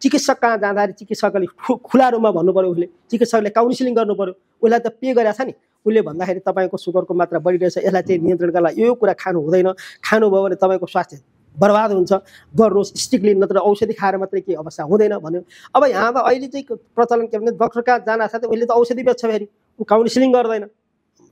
चिकित्सक कहाँ जाँदाखेरि चिकित्सकले खुला रूममा भन्नु पर्यो, उसले चिकित्सकले काउन्सिलिङ गर्नु पर्यो, उसलाई त पे गरेको छ नि। उसले भन्दाखेरि तपाईँको सुगरको मात्रा बढिरहेछ, यसलाई चाहिँ नियन्त्रणका लागि यो कुरा खानु हुँदैन, खानुभयो भने तपाईँको स्वास्थ्य बर्बाद हुन्छ, गर्नुहोस् स्ट्रिक्टली, नत्र औषधि खाएर मात्रै के अवस्था हुँदैन भन्यो। अब यहाँ त अहिले चाहिँ प्रचलन के भने डक्टर कहाँ जान साथै उसले त औषधि बेच्छ, फेरि ऊ काउन्सिलिङ गर्दैन।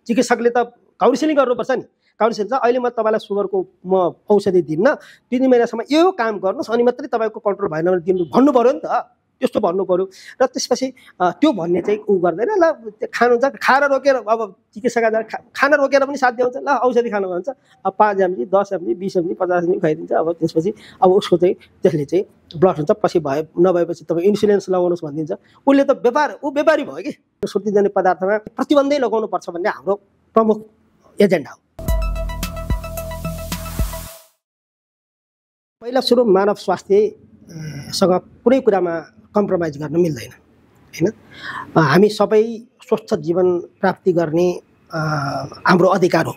चिकित्सकले त काउन्सिलिङ गर्नुपर्छ नि। काउन्सिलिङ चाहिँ अहिले म तपाईँलाई सुगरको म औषधि दिन्न, 3 महिनासम्म यो काम गर्नुहोस् अनि मात्रै तपाईँको कन्ट्रोल भएन भने दिनु भन्नु पऱ्यो नि त, त्यस्तो भन्नु पऱ्यो। र त्यसपछि त्यो भन्ने चाहिँ ऊ गर्दैन। ल खानुहुन्छ, खाएर रोकेर अब चिकित्सक खाना रोकेर पनि साध्य हुन्छ, ल औषधि खानु भन्छ, अब 5 mg 10 mg 20 mg 50 mg खुवाइदिन्छ। अब त्यसपछि अब उसको चाहिँ त्यसले चाहिँ ब्लड हुन्छ, पछि भए नभएपछि तपाईँ इन्सुरेन्स लगाउनुहोस् भनिदिन्छ। उसले त व्यापारी भयो कि। सुर्तीजन्य पदार्थमा प्रतिबन्धै लगाउनु पर्छ भन्ने हाम्रो प्रमुख एजेन्डा हो। पहिला सुरु मानव स्वास्थ्यसँग कुनै कुरामा कम्प्रोमाइज गर्न मिल्दैन, हैन। हामी सबै स्वस्थ जीवन प्राप्ति गर्ने हाम्रो अधिकार हो।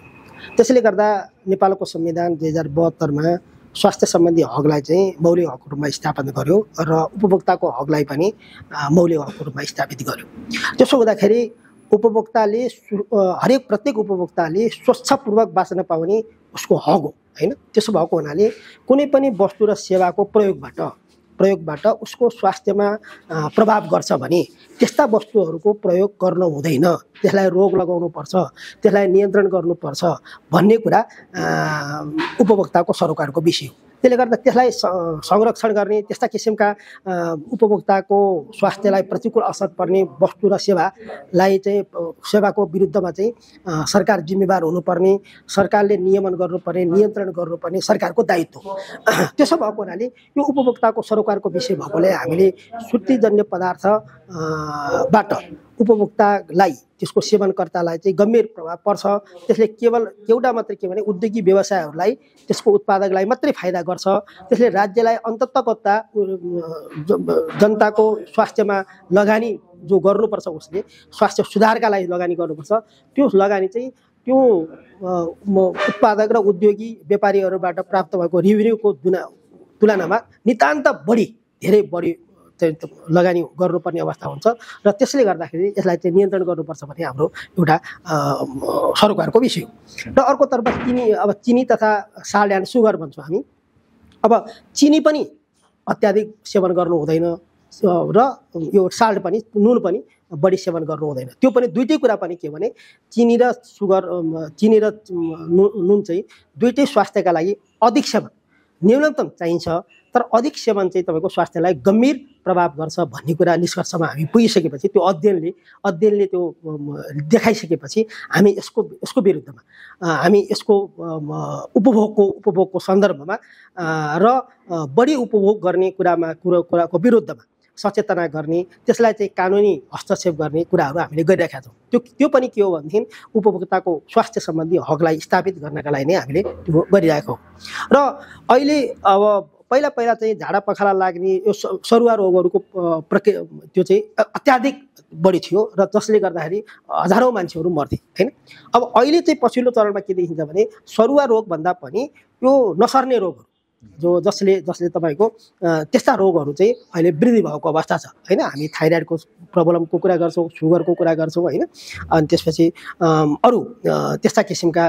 त्यसैले गर्दा नेपालको संविधान 2072 मा स्वास्थ्य सम्बन्धी हकलाई चाहिँ मौलिक हकको रूपमा स्थापना गर्यो र उपभोक्ताको हकलाई पनि मौलिक हकको रूपमा स्थापित गर्यो। त्यसो हुँदाखेरि उपभोक्ताले हरेक प्रत्येक उपभोक्ताले स्वच्छपूर्वक बाँच्न पाउने उसको हक हो, हैन। त्यसो भएको हुनाले कुनै पनि वस्तु र सेवाको प्रयोगबाट उसको स्वास्थ्यमा प्रभाव गर्छ भने त्यस्ता वस्तुहरूको प्रयोग गर्न हुँदैन, त्यसलाई रोक लगाउनुपर्छ, त्यसलाई नियन्त्रण गर्नुपर्छ भन्ने कुरा उपभोक्ताको सरोकारको विषय हो। त्यसले गर्दा त्यसलाई संरक्षण गर्ने, त्यस्ता किसिमका उपभोक्ताको स्वास्थ्यलाई प्रतिकूल असर पर्ने वस्तु र सेवालाई चाहिँ सेवाको विरुद्धमा चाहिँ सरकार जिम्मेवार हुनुपर्ने, सरकारले नियमन गर्नुपर्ने, नियन्त्रण गर्नुपर्ने सरकारको दायित्व हो। त्यसो भएको हुनाले यो उपभोक्ताको सरोकारको विषय भएकोले हामीले सुर्तीजन्य पदार्थबाट उपभोक्तालाई, त्यसको सेवनकर्तालाई चाहिँ गम्भीर प्रभाव पर्छ। त्यसले केवल एउटा मात्रै के भने उद्योगी व्यवसायहरूलाई, त्यसको उत्पादकलाई मात्रै फाइदा गर्छ। त्यसले राज्यलाई अन्ततगतता जनताको स्वास्थ्यमा लगानी जो गर्नुपर्छ, उसले स्वास्थ्य सुधारका लागि लगानी गर्नुपर्छ, त्यो लगानी चाहिँ त्यो उत्पादक र उद्योगी व्यापारीहरूबाट प्राप्त भएको रेभिन्यूको तुलनामा नितान्त धेरै बढी लगानी गर्नुपर्ने अवस्था हुन्छ। र त्यसले गर्दाखेरि यसलाई चाहिँ नियन्त्रण गर्नुपर्छ भन्ने हाम्रो एउटा सरोकारको विषय हो। र अर्कोतर्फ चिनी तथा साल्ट एन्ड सुगर भन्छौँ हामी। अब चिनी पनि अत्याधिक सेवन गर्नु हुँदैन र यो साल्ट पनि, नुन पनि बढी सेवन गर्नु हुँदैन। त्यो पनि दुईटै कुरा पनि के भने चिनी र नुन चाहिँ दुईटै स्वास्थ्यका लागि अधिक सेवन न्यूनतम चाहिन्छ, तर अधिक सेवन चाहिँ तपाईँको स्वास्थ्यलाई गम्भीर प्रभाव गर्छ भन्ने कुरा निष्कर्षमा हामी पुगिसकेपछि, त्यो अध्ययनले त्यो देखाइसकेपछि हामी यसको विरुद्धमा, हामी यसको उपभोगको सन्दर्भमा र बढी उपभोग गर्ने कुराको विरुद्धमा सचेतना गर्ने, त्यसलाई चाहिँ कानुनी हस्तक्षेप गर्ने कुराहरू हामीले गरिरहेका छौँ। त्यो पनि के हो भनेदेखि उपभोक्ताको स्वास्थ्य सम्बन्धी हकलाई स्थापित गर्नका लागि नै हामीले त्यो गरिरहेको हो। र अहिले अब पहिला चाहिँ झाडा पखाला लाग्ने यो सरुवा रोगहरूको त्यो चाहिँ अत्याधिक बढी थियो र जसले गर्दाखेरि हजारौँ मान्छेहरू मर्थे, हैन। अब अहिले चाहिँ पछिल्लो चरणमा के देखिन्छ भने सरुवा रोगभन्दा पनि यो नसर्ने रोगहरू जसले तपाईँको त्यस्ता रोगहरू चाहिँ अहिले वृद्धि भएको अवस्था छ, हैन। हामी थाइरोइडको प्रब्लमको कुरा गर्छौँ, सुगरको कुरा गर्छौँ, हैन। अनि त्यसपछि अरू त्यस्ता किसिमका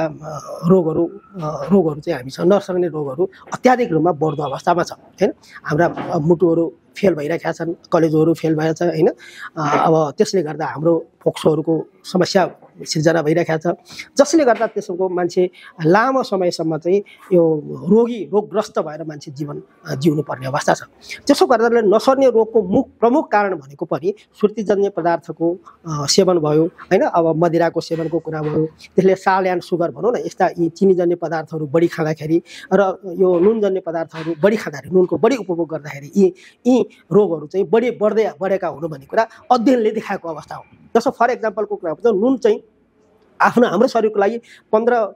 रोगहरू चाहिँ हामीसँग नसर्ने रोगहरू अत्याधिक रूपमा बढ्दो अवस्थामा छ, हैन। हाम्रा मुटुहरू फेल भइरहेका छन्, कलेजोहरू फेल भएछ, हैन। अब त्यसले गर्दा हाम्रो फोक्सोहरूको समस्या सिर्जना भइरहेको छ, जसले गर्दा त्यसको मान्छे लामो समयसम्म चाहिँ यो रोगग्रस्त भएर मान्छे जीवन जिउनु पर्ने अवस्था छ। त्यसो गर्दा नसर्ने रोगको प्रमुख कारण भनेको पनि सुर्तीजन्य पदार्थको सेवन भयो, हैन। अब मदिराको सेवनको कुरा भयो, त्यसले साल्ट एन्ड सुगर भनौँ न, यस्ता यी चिनीजन्य पदार्थहरू बढी खाँदाखेरि र यो नुनजन्य पदार्थहरू बढी खाँदाखेरि, नुनको बढी उपभोग गर्दाखेरि यी रोगहरू चाहिँ बढेका हुनु भन्ने कुरा अध्ययनले देखाएको अवस्था हो। जस्तो फर एक्जाम्पलको कुरा भन्छ, नुन चाहिँ हाम्रो शरीरको लागि 15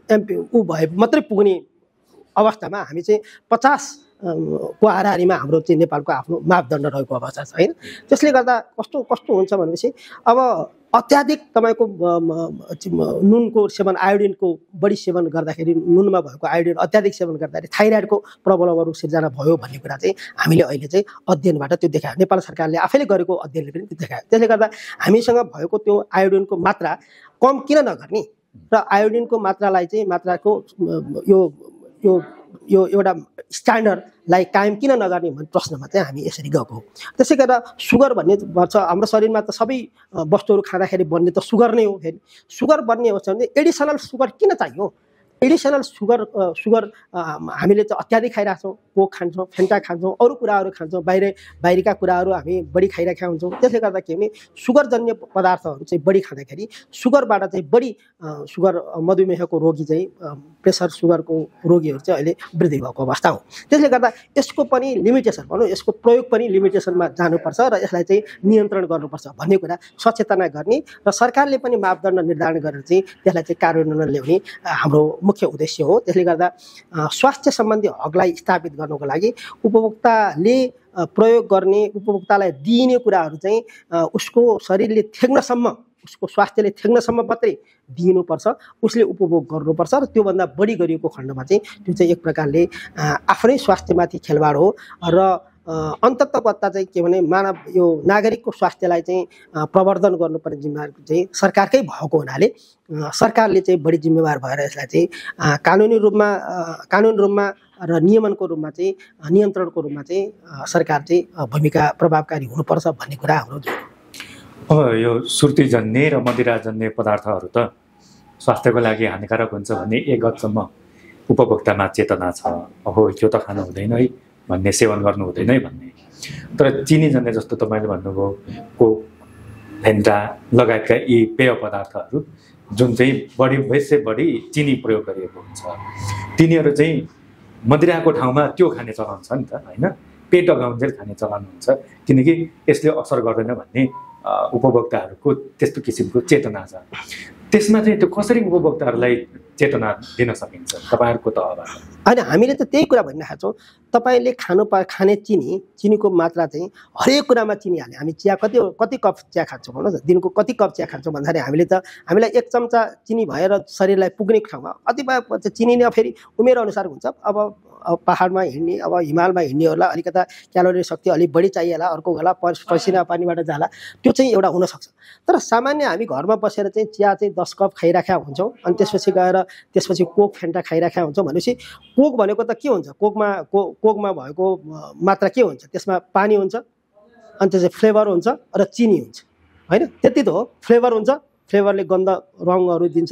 MP भए मात्रै पुग्ने अवस्थामा हामी चाहिँ 50 को हाराहारीमा हाम्रो चाहिँ नेपालको आफ्नो मापदण्ड रहेको अवस्था छ, हैन। त्यसले गर्दा कस्तो हुन्छ भनेपछि अब अत्याधिक तपाईँको नुनको सेवन आयोडिनको बढी सेवन गर्दाखेरि नुनमा भएको आयोडिन अत्याधिक सेवन गर्दाखेरि थाइराइडको प्रबल रोग सिर्जना भयो भन्ने कुरा चाहिँ हामीले अहिले चाहिँ अध्ययनबाट त्यो देखायो। नेपाल सरकारले आफैले गरेको अध्ययनले पनि त्यो देखायो। त्यसले गर्दा हामीसँग भएको त्यो आयोडिनको मात्रा कम किन नगर्ने र आयोडिनको मात्रालाई चाहिँ मात्राको यो यो यो एउटा स्ट्यान्डर्डलाई कायम किन नगर्ने भन्ने प्रश्नमा चाहिँ हामी यसरी गएको हो। त्यसै गरेर सुगर भन्ने भन्छ हाम्रो शरीरमा त सबै वस्तुहरू खाँदाखेरि बन्ने त सुगर नै हो। फेरि सुगर बन्ने हो भने एडिसनल सुगर किन चाहियो? एडिसनल सुगर हामीले चाहिँ अत्याधिक खाइरहेको छौँ। कोक खान्छौँ, फेन्टा खान्छौँ, अरू कुराहरू खान्छौँ, बाहिरका कुराहरू हामी बढी खाइरहेका हुन्छौँ। त्यसले गर्दा के भने सुगरजन्य पदार्थहरू चाहिँ बढी खाँदाखेरि सुगरबाट चाहिँ बढी सुगर मधुमेहको रोगी चाहिँ प्रेसर सुगरको रोगीहरू चाहिँ अहिले वृद्धि भएको अवस्था हो। त्यसले गर्दा यसको पनि लिमिटेसन भनौँ, यसको प्रयोग पनि लिमिटेसनमा जानुपर्छ र यसलाई चाहिँ नियन्त्रण गर्नुपर्छ भन्ने कुरा सचेतना गर्ने र सरकारले पनि मापदण्ड निर्धारण गरेर चाहिँ त्यसलाई चाहिँ कार्यान्वयनमा ल्याउने हाम्रो मुख्य उद्देश्य हो। त्यसले गर्दा स्वास्थ्य सम्बन्धी हकलाई स्थापित गर्नको लागि उपभोक्ताले प्रयोग गर्ने उपभोक्तालाई दिइने कुराहरू चाहिँ उसको शरीरले थेग्नसम्म उसको स्वास्थ्यले थेग्नसम्म मात्रै दिनुपर्छ, उसले उपभोग गर्नुपर्छ र त्योभन्दा बढी गरिएको खण्डमा चाहिँ त्यो चाहिँ एक प्रकारले आफ्नै स्वास्थ्यमाथि खेलवाड हो र अन्ततगत्ता चाहिँ के भने मानव यो नागरिकको स्वास्थ्यलाई चाहिँ प्रवर्धन गर्नुपर्ने जिम्मेवार चाहिँ सरकारकै भएको हुनाले सरकारले चाहिँ बढी जिम्मेवार भएर यसलाई चाहिँ कानुनी रूपमा र नियमनको रूपमा चाहिँ नियन्त्रणको रूपमा चाहिँ सरकार चाहिँ भूमिका प्रभावकारी हुनुपर्छ भन्ने कुरा हाम्रो। अब यो सुर्तीजन्य र मदिराजन्य पदार्थहरू त स्वास्थ्यको लागि हानिकारक हुन्छ भन्ने एक हदसम्म उपभोक्तामा चेतना छ। अब यो त खानु हुँदैन है भन्ने, सेवन गर्नु हुँदैन है भन्ने। तर चिनीजन्य जस्तो तपाईँले भन्नुभयो कोक, फेन्टा लगायतका यी पेय पदार्थहरू जुन चाहिँ बढी चिनी प्रयोग गरिएको हुन्छ, तिनीहरू चाहिँ मदिराको ठाउँमा त्यो खाने चलन छ नि त, होइन? पेट अगाउन्जेल खाने चलन हुन्छ, किनकि यसले असर गर्दैन भन्ने उपभोक्ताहरूको त्यस्तो किसिमको चेतना छ। त्यसमा चाहिँ त्यो कसरी उपभोक्ताहरूलाई चेतना दिन सकिन्छ तपाईँहरूको तहबाट? होइन, हामीले त त्यही कुरा भनिरहेका छौँ। तपाईँले खाने चिनीको मात्रा चाहिँ हरेक कुरामा चिनी हाल्ने। हामी चिया कति कप चिया खान्छौँ भन्नुहोस् न, दिनको कति कप चिया खान्छौँ भन्दाखेरि हामीलाई एक चम्चा चिनी भएर शरीरलाई पुग्ने ठाउँमा कतिपय चिनी नै फेरि उमेर अनुसार हुन्छ। अब पहाडमा हिँड्ने, अब हिमालमा हिँड्नेहरूलाई अलिकता क्यालोरी शक्ति अलिक बढी चाहिएला, अर्को होला पसिना पानीबाट जाला, त्यो चाहिँ एउटा हुनसक्छ। तर सामान्य हामी घरमा बसेर चाहिँ चिया चाहिँ 10 कप खाइराखेका हुन्छौँ अनि त्यसपछि कोक फेन्टा खाइराखेका हुन्छौँ भनेपछि कोक भनेको त के हुन्छ? कोकमा भएको मात्रा के हुन्छ? त्यसमा पानी हुन्छ अनि त्यसपछि फ्लेभर हुन्छ र चिनी हुन्छ, होइन? त्यति त हो। फ्लेभर हुन्छ, फ्लेभरले गन्ध रङहरू दिन्छ,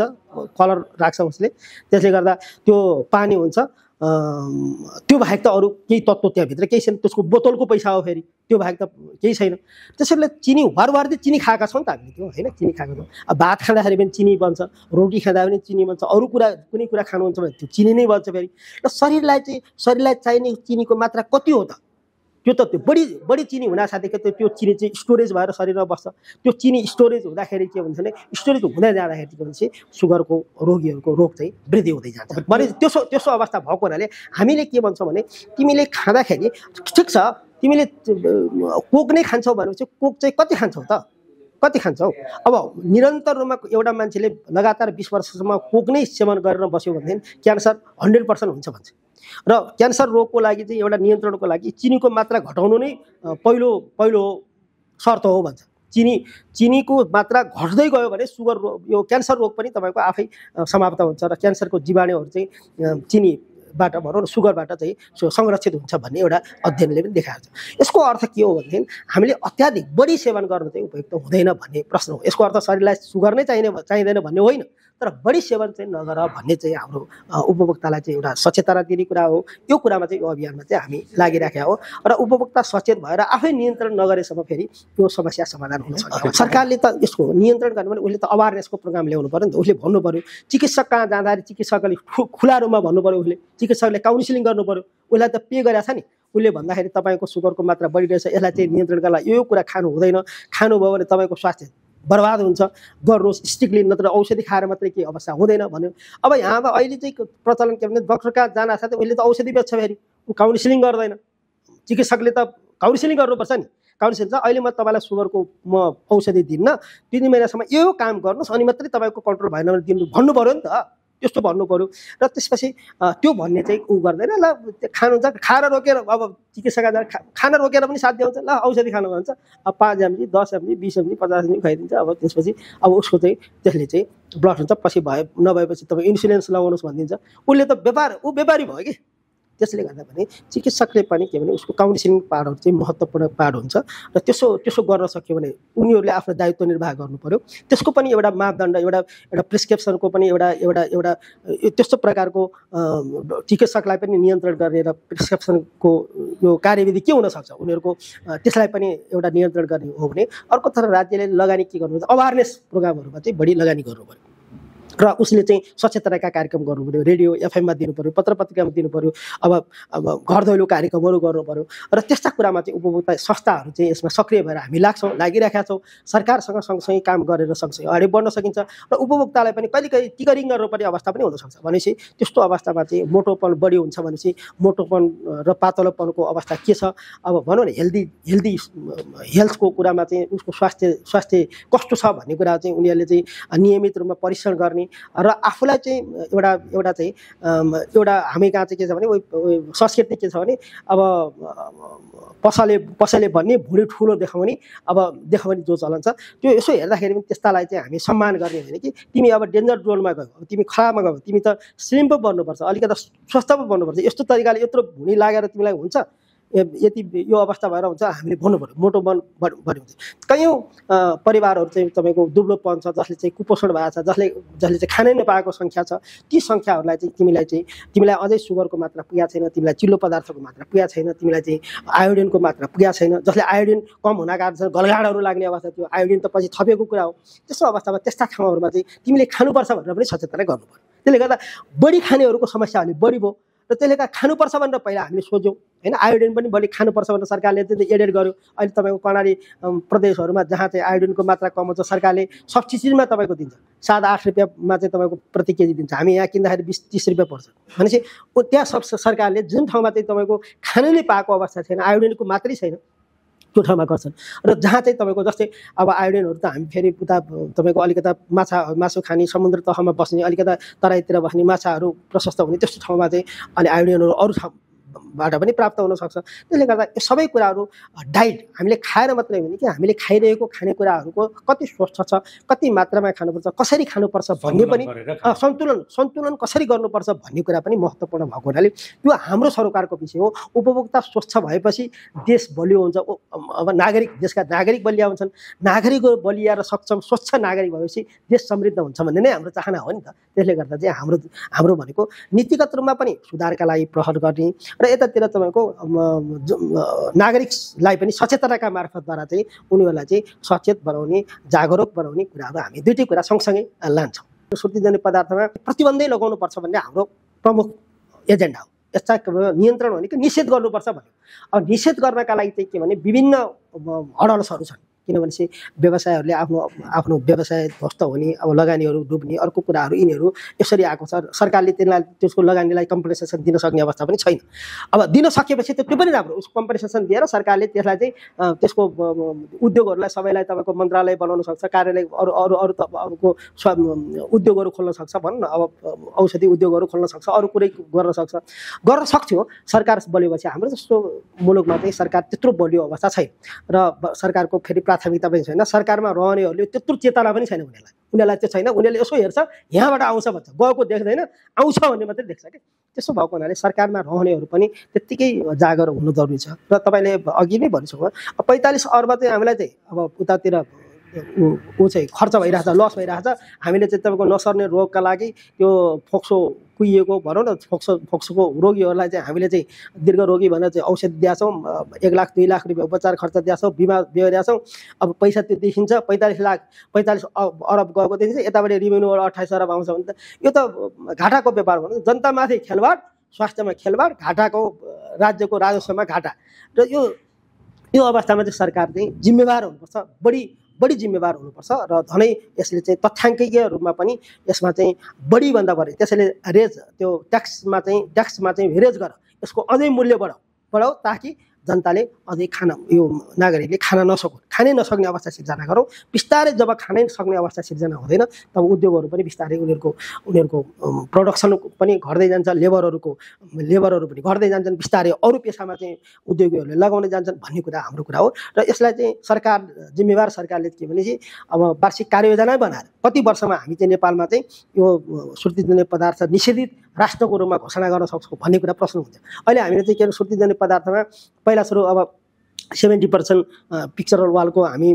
कलर राख्छ उसले। त्यसले गर्दा त्यो पानी हुन्छ, त्यो बाहेक त अरू केही तत्त्व त्यहाँभित्र केही छैन। त्यसको बोतलको पैसा हो फेरि, त्यो बाहेक त केही छैन। त्यसैले चिनी वारवार चाहिँ चिनी खाएका छौँ नि त हामीले, त्यो होइन? चिनी खाएको छौँ। अब भात खाँदाखेरि पनि चिनी बन्छ, रोटी खाँदा पनि चिनी बन्छ, अरू कुनै कुरा खानुहुन्छ भने त्यो चिनी नै बन्छ फेरि। र शरीरलाई चाहिने चिनीको मात्रा कति हो त? त्यो बढी चिनी हुनासाथै त्यो चिनी चाहिँ स्टोरेज भएर शरीरमा बस्छ। त्यो चिनी स्टोरेज हुँदाखेरि के भन्छ भने स्टोरेज हुँदै जाँदाखेरि के भन्छ सुगरको रोगीहरूको रोग चाहिँ वृद्धि हुँदै जान्छ। भने त्यसो अवस्था भएको हुनाले हामीले के भन्छौँ भने तिमीले खाँदाखेरि ठिक छ, तिमीले कोक नै खान्छौ भनेपछि कोक चाहिँ कति खान्छौ त? कति खान्छौ? अब निरन्तर रूपमा एउटा मान्छेले लगातार 20 वर्षसम्म कोक नै सेवन गरेर बस्यो भनेदेखि क्यान्सर 100% हुन्छ भन्छ। र क्यान्सर रोगको लागि चाहिँ एउटा नियन्त्रणको लागि चिनीको मात्रा घटाउनु नै पहिलो शर्त हो भन्छ। चिनीको मात्रा घट्दै गयो भने यो क्यान्सर रोग पनि तपाईँको आफै समाप्त हुन्छ र क्यान्सरको जीवाणुहरू चाहिँ चिनीबाट भनौँ न सुगरबाट चाहिँ संरक्षित हुन्छ भन्ने एउटा अध्ययनले पनि देखाएको छ। यसको अर्थ के हो भनेदेखि हामीले अत्याधिक बढी सेवन गर्नु चाहिँ उपयुक्त हुँदैन भन्ने प्रश्न हो। यसको अर्थ शरीरलाई सुगर नै चाहिँदैन भन्ने होइन, तर बढी सेवन चाहिँ नगर भन्ने चाहिँ हाम्रो उपभोक्तालाई चाहिँ एउटा सचेतना दिने कुरा हो। यो कुरामा चाहिँ यो अभियानमा चाहिँ हामी लागिराखेका हो र उपभोक्ता सचेत भएर आफै नियन्त्रण नगरेसम्म फेरि त्यो समस्या समाधान हुन सक्दैन। सरकारले त यसको नियन्त्रण गर्नु भने उसले त अवेरनेसको प्रोग्राम ल्याउनु पर्यो नि त। उसले भन्नु पर्यो, चिकित्सक कहाँ जाँदाखेरि चिकित्सकले खुला रूपमा भन्नु पर्यो, उसले चिकित्सकले काउन्सिलिङ गर्नु पर्यो। उसलाई त पे गरेको छ नि, उसले भन्दाखेरि तपाईँको सुगरको मात्रा बढिरहेछ, यसलाई चाहिँ नियन्त्रणका लागि यो कुरा खानु हुँदैन, खानुभयो भने तपाईँको स्वास्थ्य बर्बाद हुन्छ, गर्नुहोस् स्ट्रिक्टली, नत्र औषधि खाएर मात्रै के अवस्था हुँदैन भन्यो। अब यहाँ त अहिले चाहिँ प्रचलन के भने डक्टर कहाँ जान साथै उसले त औषधि बेच्छ, फेरि ऊ काउन्सिलिङ गर्दैन। चिकित्सकले त काउन्सिलिङ गर्नुपर्छ नि। काउन्सिलिङ चाहिँ अहिले म तपाईँलाई सुगरको म औषधि दिन्न, 3 महिनासम्म यो काम गर्नुहोस् अनि मात्रै तपाईँको कन्ट्रोल भएन भने दिनु भन्नु पऱ्यो नि त, त्यस्तो भन्नु पऱ्यो। र त्यसपछि त्यो भन्ने चाहिँ ऊ गर्दैन। ल खानुहुन्छ, खाएर रोकेर अब चिकित्सकका खाना रोकेर पनि साध्य हुन्छ। ल औषधि खानु भन्छ, अब 5 mg 10 mg 20 mg 50 mg खुवाइदिन्छ। अब त्यसपछि अब उसको चाहिँ त्यसले चाहिँ ब्लड हुन्छ, पछि नभएपछि तपाईँ इन्सुरेन्स लगाउनुहोस् भनिदिन्छ। उसले त व्यापारी भयो कि। त्यसले गर्दा पनि चिकित्सकले पनि के भने उसको काउन्सिलिङ पार्टहरू चाहिँ महत्त्वपूर्ण पार्ट हुन्छ र त्यसो गर्न सक्यो भने उनीहरूले आफ्नो दायित्व निर्वाह गर्नु पर्यो। त्यसको पनि एउटा मापदण्ड, एउटा प्रिस्क्रिप्सनको पनि एउटा त्यस्तो प्रकारको चिकित्सकलाई पनि नियन्त्रण गर्ने र प्रिस्क्रिप्सनको यो कार्यविधि के हुनसक्छ उनीहरूको त्यसलाई पनि एउटा नियन्त्रण गर्ने हो भने। अर्कोतर्फ राज्यले लगानी के गर्नुपर्छ, अवेरनेस प्रोग्रामहरूमा चाहिँ बढी लगानी गर्नु पर्यो र उसले चाहिँ सचेतनाका कार्यक्रम गर्नु पर्यो, रेडियो एफएममा दिनु पर्यो, पत्र पत्रिकामा दिनु पर्यो, अब घर दैलो कार्यक्रमहरू गर्नु पर्यो। र त्यस्ता कुरामा चाहिँ उपभोक्ता संस्थाहरू चाहिँ यसमा सक्रिय भएर हामी लागिरहेका छौँ। सरकारसँग सँगसँगै काम गरेर सँगसँगै अगाडि बढ्न सकिन्छ र उपभोक्तालाई पनि कहिलेकाहीँ टिकरिङ गर्नुपर्ने अवस्था पनि हुनसक्छ। भनेपछि त्यस्तो अवस्थामा चाहिँ मोटोपन बढी हुन्छ भनेपछि मोटोपन र पातलोपनको अवस्था के छ, अब भनौँ न हेल्थको कुरामा चाहिँ उसको स्वास्थ्य कस्तो छ भन्ने कुरा चाहिँ उनीहरूले चाहिँ नियमित रूपमा परीक्षण गर्ने र आफूलाई चाहिँ एउटा चाहिँ एउटा हामी कहाँ चाहिँ के छ भने संस्कृति के छ भने अब पसले भन्ने भुँडी ठुलो देखाउने जो चलन छ त्यो यसो हेर्दाखेरि पनि त्यस्तालाई चाहिँ हामी सम्मान गर्ने होइन कि तिमी अब डेन्जर जोनमा गयो, तिमी खराबमा गयो, तिमी त स्लिम पो बन्नुपर्छ, अलिकति स्वस्थ पो बन्नुपर्छ, यस्तो तरिकाले यत्रो भुँडी लागेर तिमीलाई हुन्छ, यति यो अवस्था भएर हुन्छ, हामीले भन्नु पर्यो। मोटो बढी हुन्छ। कयौँ परिवारहरू चाहिँ तपाईँको दुब्लोपन छ, जसले चाहिँ कुपोषण भएको छ, जसले चाहिँ खानै नपाएको सङ्ख्या छ, ती सङ्ख्याहरूलाई चाहिँ तिमीलाई अझै सुगरको मात्रा पुगेको छैन, तिमीलाई चिल्लो पदार्थको मात्रा पुगेको छैन, तिमीलाई चाहिँ आयोडिनको मात्रा पुगेको छैन, जसले आयोडिन कम हुनाको कारण छ गलगाडहरू लाग्ने अवस्था, त्यो आयोडिन त पछि थपेको कुरा हो। त्यस्तो अवस्थामा त्यस्ता ठाउँहरूमा चाहिँ तिमीले खानुपर्छ भनेर पनि सचेतना गर्नु पर्यो। त्यसले गर्दा बढी खानेहरूको समस्या अलि बढी भयो र त्यसले गर्दा खानुपर्छ भनेर पहिला हामीले सोच्यौँ होइन। आयोडिन पनि बढी खानुपर्छ भनेर सरकारले चाहिँ एडेड गर्यो। अहिले तपाईँको कर्णाली प्रदेशहरूमा जहाँ चाहिँ आयोडिनको मात्रा कम हुन्छ सरकारले सब्सिडीमा तपाईँको दिन्छ, 7-8 रुपियाँमा चाहिँ तपाईँको प्रति केजी दिन्छ। हामी यहाँ किन्दाखेरि 20-30 रुपियाँ पर्छ। भनेपछि त्यहाँ सरकारले जुन ठाउँमा चाहिँ तपाईँको खानु नै पाएको अवस्था छैन, आयोडिनको मात्रै छैन, त्यो ठाउँमा गर्छन्। र जहाँ चाहिँ तपाईँको जस्तै अब आयोडिनहरू त हामी फेरि उता तपाईँको अलिकता मासु खाने समुद्र तहमा बस्ने अलिकता तराईतिर बस्ने माछाहरू प्रशस्त हुने त्यस्तो ठाउँमा चाहिँ अनि आयोडिनहरू अरू बाट पनि प्राप्त हुनसक्छ। त्यसले गर्दा यो सबै कुराहरू डाइट हामीले खाएर मात्रै होइन कि हामीले खाइरहेको खानेकुराहरूको कति स्वस्थ छ, कति मात्रामा खानुपर्छ, कसरी खानुपर्छ भन्ने पनि सन्तुलन कसरी गर्नुपर्छ भन्ने कुरा पनि महत्त्वपूर्ण भएको हुनाले यो हाम्रो सरकारको विषय हो। उपभोक्ता स्वच्छ भएपछि देश बलियो हुन्छ। अब देशका नागरिक बलिया हुन्छन्, नागरिकहरू बलिया र सक्षम स्वच्छ नागरिक भएपछि देश समृद्ध हुन्छ भन्ने नै हाम्रो चाहना हो नि त। त्यसले गर्दा चाहिँ हाम्रो भनेको नीतिगत रूपमा पनि सुधारका लागि प्रहर गर्ने र यतातिर तपाईँको नागरिकलाई पनि सचेतनाका मार्फतद्वारा चाहिँ उनीहरूलाई चाहिँ सचेत बनाउने, जागरुक बनाउने कुराहरू हामी दुईटै कुरा सँगसँगै लान्छौँ। सुर्तीजन्य पदार्थमा प्रतिबन्धै लगाउनुपर्छ भन्ने हाम्रो प्रमुख एजेन्डा हो। यस्ता नियन्त्रण भनेको निषेध गर्नुपर्छ भन्यो। अब निषेध गर्नका लागि चाहिँ के भने विभिन्न हडल्सहरू छन्, किनभने व्यवसायहरूले आफ्नो व्यवसाय ध्वस्त हुने, अब लगानीहरू डुब्ने, अर्को कुराहरू यिनीहरू यसरी आएको छ। सरकारले त्यसको लगानीलाई कम्पनसेसन दिन सक्ने अवस्था पनि छैन। अब दिन सकेपछि त्यो पनि राम्रो, उसको कम्पनसेसन दिएर सरकारले त्यसलाई चाहिँ त्यसको उद्योगहरूलाई सबैलाई तपाईँको मन्त्रालय बनाउन सक्छ, कार्यालय अरूको उद्योगहरू खोल्न सक्छ भनौँ न, अब औषधि उद्योगहरू खोल्न सक्छ, अरू कुरै गर्न सक्थ्यो सरकार बलिएपछि। हाम्रो जस्तो मुलुकमा चाहिँ सरकार त्यत्रो बलियो अवस्था छैन र सरकारको फेरि प्राथमिकता पनि छैन। सरकारमा रहनेहरूले त्यत्रो चेतना पनि छैन उनीहरूलाई त्यो छैन। उनीहरूले यसो हेर्छ यहाँबाट आउँछ भन्छ, गएको देख्दैन, आउँछ भन्ने मात्रै देख्छ कि। त्यसो भएको हुनाले सरकारमा रहनेहरू पनि त्यत्तिकै जागर हुनु जरुरी छ। र तपाईँले अघि नै भनिसक्नु 45 अर्ब चाहिँ हामीलाई चाहिँ अब उतातिर चाहिँ खर्च भइरहेछ, लस भइरहेछ। हामीले चाहिँ तपाईँको नसर्ने रोगका लागि यो फोक्सो कुहिएको भनौँ न, फोक्सोको रोगीहरूलाई चाहिँ हामीले चाहिँ दीर्घ रोगी भनेर चाहिँ औषध दिएछौँ, 1 लाख 2 लाख रुपियाँ उपचार खर्च दिएछौँ, बिमा दिएछौँ। अब पैसा त्यो देखिन्छ 45 अरब गएको देखिन्छ, यताबाट रिभेन्यूबाट 28 अरब आउँछ भने त यो त घाटाको व्यापार भनौँ। जनतामाथि खेलवाड, स्वास्थ्यमा खेलवाड, घाटाको राज्यको राजस्वमा घाटा। र यो अवस्थामा चाहिँ सरकार चाहिँ जिम्मेवार हुनुपर्छ, बढी जिम्मेवार हुनुपर्छ र धनै यसले चाहिँ तथ्याङ्किकीय रूपमा पनि यसमा चाहिँ बढीभन्दा बढी त्यसैले ट्याक्समा चाहिँ रेज गर, यसको अझै मूल्य बढाऊ ताकि जनताले अझै यो नागरिकले खानै नसक्ने अवस्था सिर्जना गरौँ। बिस्तारै जब खानै सक्ने अवस्था सिर्जना हुँदैन तब उद्योगहरू पनि बिस्तारै उनीहरूको प्रोडक्सन पनि घट्दै जान्छ, लेबरहरू पनि घट्दै जान्छन्, बिस्तारै अरू पेसामा चाहिँ उद्योगीहरूले लगाउने जान्छन् भन्ने कुरा हाम्रो कुरा हो। र यसलाई चाहिँ जिम्मेवार सरकारले के भनेपछि अब वार्षिक कार्ययोजना बनाएर कति वर्षमा हामी चाहिँ नेपालमा चाहिँ यो सुर्तीजन्य पदार्थ निषेधित राष्ट्रको रूपमा घोषणा गर्न सक्छौँ भन्ने कुरा प्रश्न हुन्छ। अहिले हामीले चाहिँ के अरे सुर्तीजन्य पदार्थमा पहिला सुरु अब 70% पिक्चर वालको हामी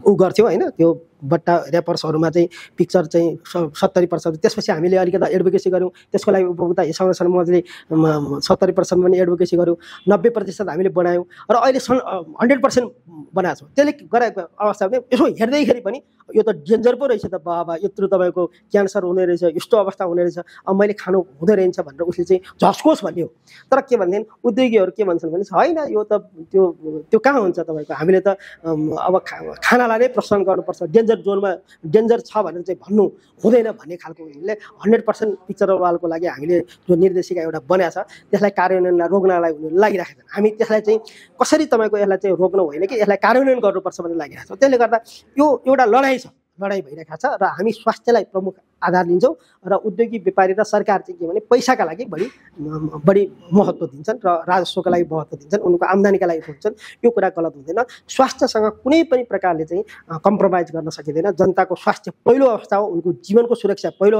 गर्थ्यौँ होइन, त्यो बट्टा ऱ्यापर्सहरूमा चाहिँ पिक्चर चाहिँ 70%। त्यसपछि हामीले अलिकति एडभोकेसी गऱ्यौँ, त्यसको लागि उपभोक्ता संरक्षण मञ्चले 70% पनि एडभोकेसी गऱ्यौँ, 90% हामीले बनायौँ र अहिले 100% बनाएको छौँ। त्यसले गरेको अवस्था पनि यसो हेर्दैखेरि पनि यो त डेन्जर पो रहेछ त, बाबा यत्रो तपाईँको क्यान्सर हुने रहेछ, यस्तो अवस्था हुने रहेछ, अब मैले खानु हुँदै रहेछ भनेर उसले चाहिँ झस्कोस् भन्ने हो। तर के भनेदेखि उद्योगीहरू के भन्छन् भने होइन यो त त्यो कहाँ हुन्छ तपाईँको, हामीले त अब खानालाई नै प्रोत्साहन गर्नुपर्छ, डेन्जर छ भनेर चाहिँ भन्नु हुँदैन भन्ने खालको उनीहरूले 100% पिक्चर वालको लागि हामीले जो निर्देशिका एउटा बनाएको छ त्यसलाई कार्यान्वयनलाई रोक्नलाई उनीहरूले लागिरहेका छन्। हामी त्यसलाई चाहिँ कसरी तपाईँको यसलाई चाहिँ रोक्नु होइन कि यसलाई कार्यान्वयन गर्नुपर्छ भनेर लागिरहेको छ। त्यसले गर्दा यो एउटा लडाइँ भइरहेको छ र हामी स्वास्थ्यलाई प्रमुख आधार लिन्छौँ र उद्योगी व्यापारी र सरकार चाहिँ के भने पैसाका लागि बढी महत्त्व दिन्छन् र राजस्वका लागि महत्त्व दिन्छन्, उनको आम्दानीका लागि सोच्छन्। यो कुरा गलत हुँदैन। स्वास्थ्यसँग कुनै पनि प्रकारले चाहिँ कम्प्रोमाइज गर्न सकिँदैन। जनताको स्वास्थ्य पहिलो अवस्था हो, उनको जीवनको सुरक्षा पहिलो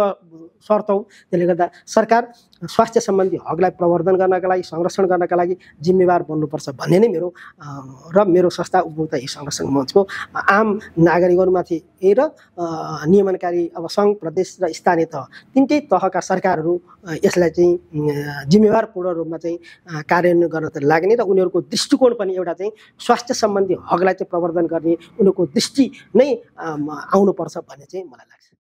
शर्त हो। त्यसले गर्दा सरकार स्वास्थ्य सम्बन्धी हकलाई प्रवर्धन गर्नका लागि, संरक्षण गर्नका लागि जिम्मेवार बन्नुपर्छ भन्ने नै मेरो संस्था उपभोक्ता हित संरक्षण मञ्चको आम नागरिकहरूमाथि र नियमनकारी अब सङ्घ, प्रदेश र स्थानीय तह तिनटै तहका सरकारहरू यसलाई चाहिँ जिम्मेवारपूर्ण रूपमा चाहिँ कार्यान्वयन गर्न त लाग्ने र उनीहरूको दृष्टिकोण पनि एउटा चाहिँ स्वास्थ्य सम्बन्धी हकलाई चाहिँ प्रवर्धन गर्ने उनीहरूको दृष्टि नै आउनुपर्छ भन्ने चाहिँ मलाई लाग्छ।